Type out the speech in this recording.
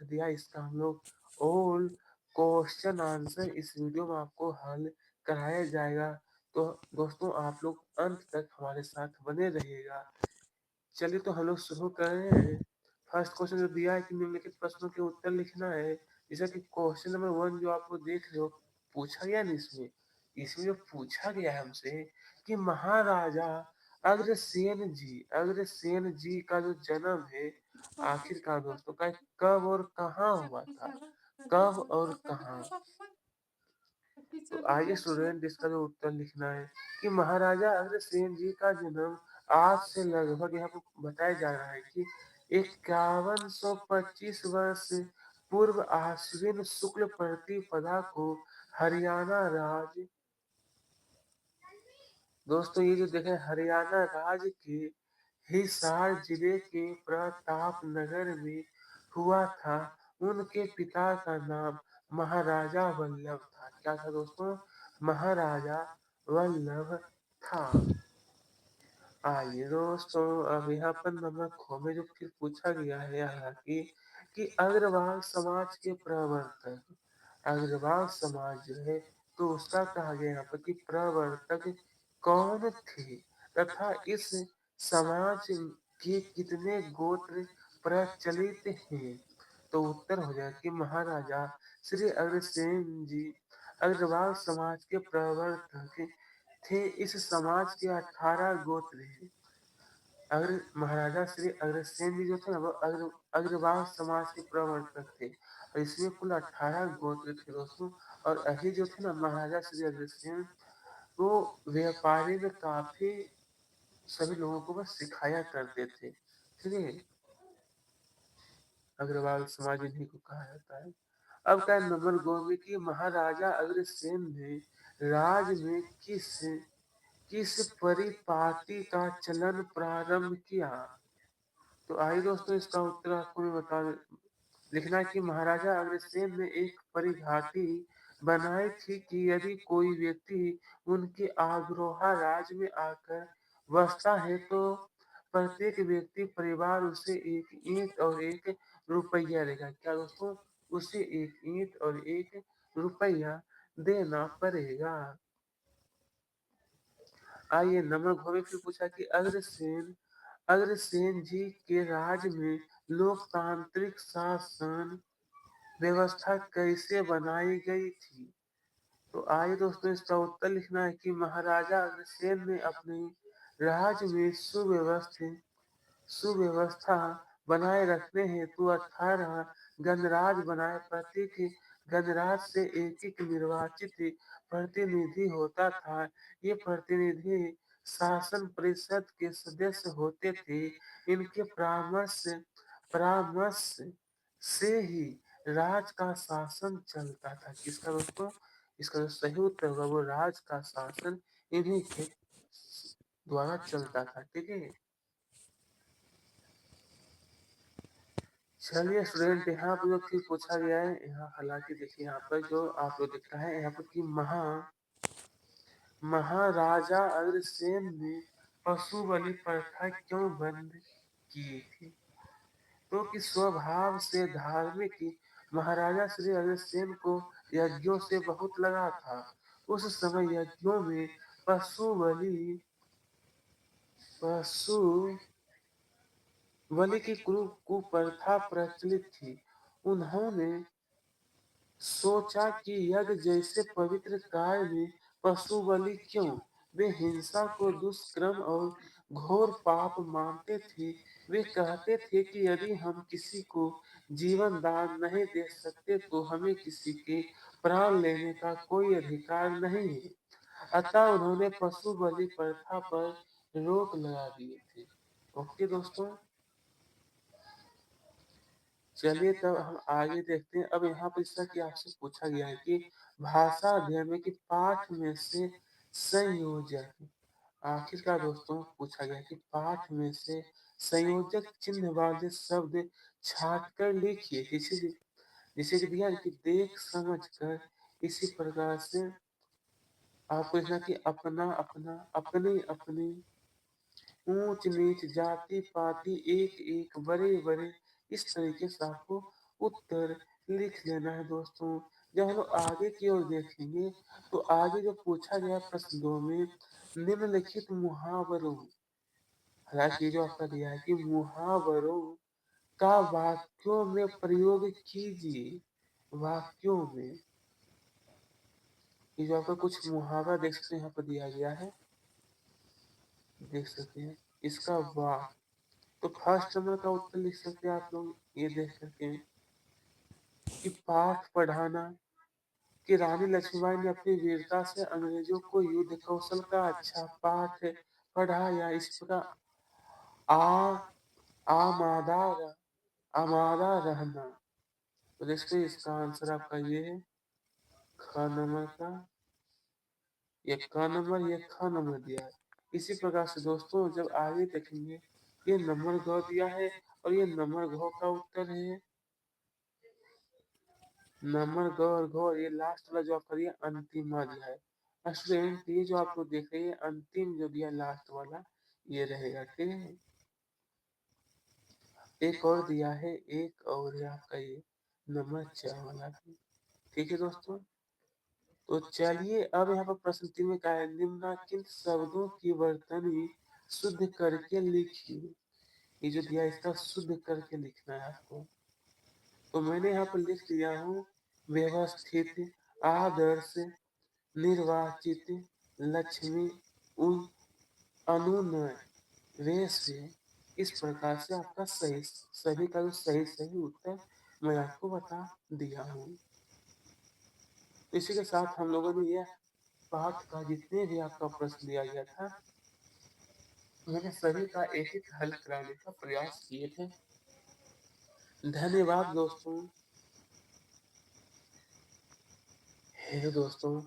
दिया इसका हम लोग ऑल क्वेश्चन आंसर इस वीडियो में आपको हल कराया जाएगा। तो दोस्तों आप लोग अंत तक हमारे साथ बने रहिएगा। चलिए तो हम लोग शुरू कर रहे हैं। फर्स्ट क्वेश्चन जो दिया है कि निम्नलिखित प्रश्नों के उत्तर लिखना है। जैसा कि क्वेश्चन नंबर 1 जो आप लोग देख रहे हो पूछा गया ना इसमें जो पूछा गया है हमसे कि महाराजा अग्रसेन जी का जो जन्म है आखिरकार दोस्तों का कब और कहाँ हुआ था। कब और कहाँ। तो आइए स्टूडेंट इसका जो उत्तर लिखना है कि महाराजा अग्रसेन जी का जन्म आज से लगभग यहाँ पर बताया जा रहा है कि 5125 वर्ष पूर्व आश्विन शुक्ल प्रतिपदा को हरियाणा राज्य। दोस्तों ये जो देखें हरियाणा राज्य के हिसार जिले के प्रताप नगर में हुआ था। उनके पिता का नाम महाराजा वल्लभ था। क्या था दोस्तों? महाराजा वल्लभ था। आइए दोस्तों अब यहाँ पर नंबर खो में जो फिर पूछा गया है यहाँ की कि अग्रवाल समाज के प्रवर्तक। अग्रवाल समाज जो है तो उसका कहा गया यहाँ पर कि प्रवर्तक कौन थे तथा इस समाज के कितने गोत्र प्रचलित हैं। तो उत्तर हो जाए कि महाराजा श्री अग्रसेन जी अग्रवाल समाज के प्रवर्तक थे। इस समाज के 18 गोत्र हैं। अग्र महाराजा श्री अग्रसेन जी जो थे ना वो अग्रवाल समाज के प्रवर्तक थे और इसमें कुल 18 गोत्र थे दोस्तों। और अही जो थे ना महाराजा श्री अग्रसेन वो व्यापारी में काफी सभी लोगों को बस सिखाया करते थे। ठीक है। अग्रवाल समाज इन्हीं को कहा जाता है। अब क्या नंबर गो में कि महाराजा अग्रसेन ने राज में किस परिपाटी का चलन प्रारंभ किया। तो आइए दोस्तों इसका उत्तर आपको मैं बता लिखना है कि महाराजा अग्रसेन ने एक परिघाटी बनाई थी कि यदि कोई व्यक्ति उनके आग्रहा राज में आकर बसता है तो प्रत्येक व्यक्ति परिवार उसे एक ईंट और एक रुपया देगा। क्या दोस्तों? उसे एक ईंट और एक रुपया देना पड़ेगा। आइए नंबर घ में फिर पूछा कि अग्रसेन जी के राज में लोकतांत्रिक शासन व्यवस्था कैसे बनाई गई थी। तो आइए दोस्तों इसका उत्तर लिखना है कि महाराजा अग्रसेन ने अपने राज्य में सुव्यवस्था बनाए रखने हेतु 18 गणराज्य बनाए। प्रत्येक गणराज्य से एक निर्वाचित प्रतिनिधि होता था। ये प्रतिनिधि शासन परिषद के सदस्य होते थे। इनके परामर्श से ही राज का शासन चलता था। किसका दोस्तों? इसका जो सही उत्तर होगा वो राज का शासन इन्हीं के द्वारा चलता था। ठीक है। चलिए स्टूडेंट यहाँ पर जो फिर पूछा गया है यहाँ हालांकि देखिए यहाँ पर जो आप लोग दिख रहा है यहाँ पर कि महाराजा अग्रसेन ने पशु बलि प्रथा क्यों बंद की थी। तो कि स्वभाव से धार्मिक महाराजा श्री अग्रसेन को यज्ञों से बहुत लगा था। उस समय यज्ञों में पशु बलि पशु बलि की कुप्रथा प्रचलित थी। उन्होंने सोचा कि यज्ञ जैसे पवित्र कार्य में पशु बलि क्यों। वे हिंसा को दुष्कर्म और घोर पाप मानते थे। वे कहते थे कि यदि हम किसी को जीवन दान नहीं दे सकते तो हमें किसी के प्राण लेने का कोई अधिकार नहीं है। अतः उन्होंने पशु बलि प्रथा पर रोक लगा दिए थे। ओके दोस्तों। चलिए तब हम आगे देखते हैं। अब यहाँ पर जैसा कि आपसे पूछा गया है कि भाषा अध्ययन में कि पाठ में से संयोजक। आखिरकार दोस्तों पूछा गया कि पाठ में से संयोजक चिन्ह वाले शब्द छाट कर लिखिए। जिसे कि दिया है कि देख समझ कर इसी प्रकार से आपको लिखना कि अपना अपना अपनी अपनी ऊंच नीच जाति पाति एक एक बड़े बड़े इस तरीके से आपको उत्तर लिख लेना है दोस्तों। जब हम लोग आगे की ओर देखेंगे, तो आगे जो पूछा गया प्रश्न 2 में निम्नलिखित मुहावरों, हालाँकि ये जो आपका दिया है कि मुहावरों का वाक्यों में प्रयोग कीजिए। वाक्यों में, ये जो आपका कुछ मुहावरा देख सकते हैं यहाँ पर दिया गया है, देख सकते हैं इसका वाक। तो फर्स्ट नंबर का उत्तर लिख सकते हैं आप लोग ये देख करके कि पाठ पढ़ाना, कि रानी लक्ष्मीबाई ने अपनी वीरता से अंग्रेजों को युद्ध कौशल का अच्छा पाठ पढ़ाया। इस प्रकार आ आमादा आमादा रहना। तो देखिए इसका आंसर आपका ये है ख नंबर का, ये क नंबर, ये ख नंबर दिया है। इसी प्रकार से दोस्तों जब आगे देखेंगे, ये नंबर घ दिया है और ये नंबर घ का उत्तर है। नंबर ग और घ, ये लास्ट वाला जो आपका दिया अंतिम दिया है। स्टूडेंट ये जो आप लोग देख रहे हैं अंतिम जो दिया लास्ट वाला ये रहेगा, ठीक है। एक और दिया है, एक और है आपका ये नंबर 4 वाला भी, ठीक है दोस्तों। तो चलिए अब यहाँ पर प्रश्न 3 में क्या है, निम्नलिखित शब्दों की वर्तनी शुद्ध करके लिखिए। ये जो दिया है इसका शुद्ध करके लिखना है आपको। तो मैंने यहाँ पर लिख दिया हूँ व्यवस्थित, आदर्श, निर्वाचित, लक्ष्मी, उन अनुनय, वैश्य। इस प्रकार से आपका सही सभी का जो सही सही उत्तर मैं आपको बता दिया हूँ। इसी के साथ हम लोगों ने यह पाठ का जितने भी आपका प्रश्न दिया गया था, मैंने सभी का एक एक हल कराने का प्रयास किए थे। धन्यवाद दोस्तों। हे दोस्तों,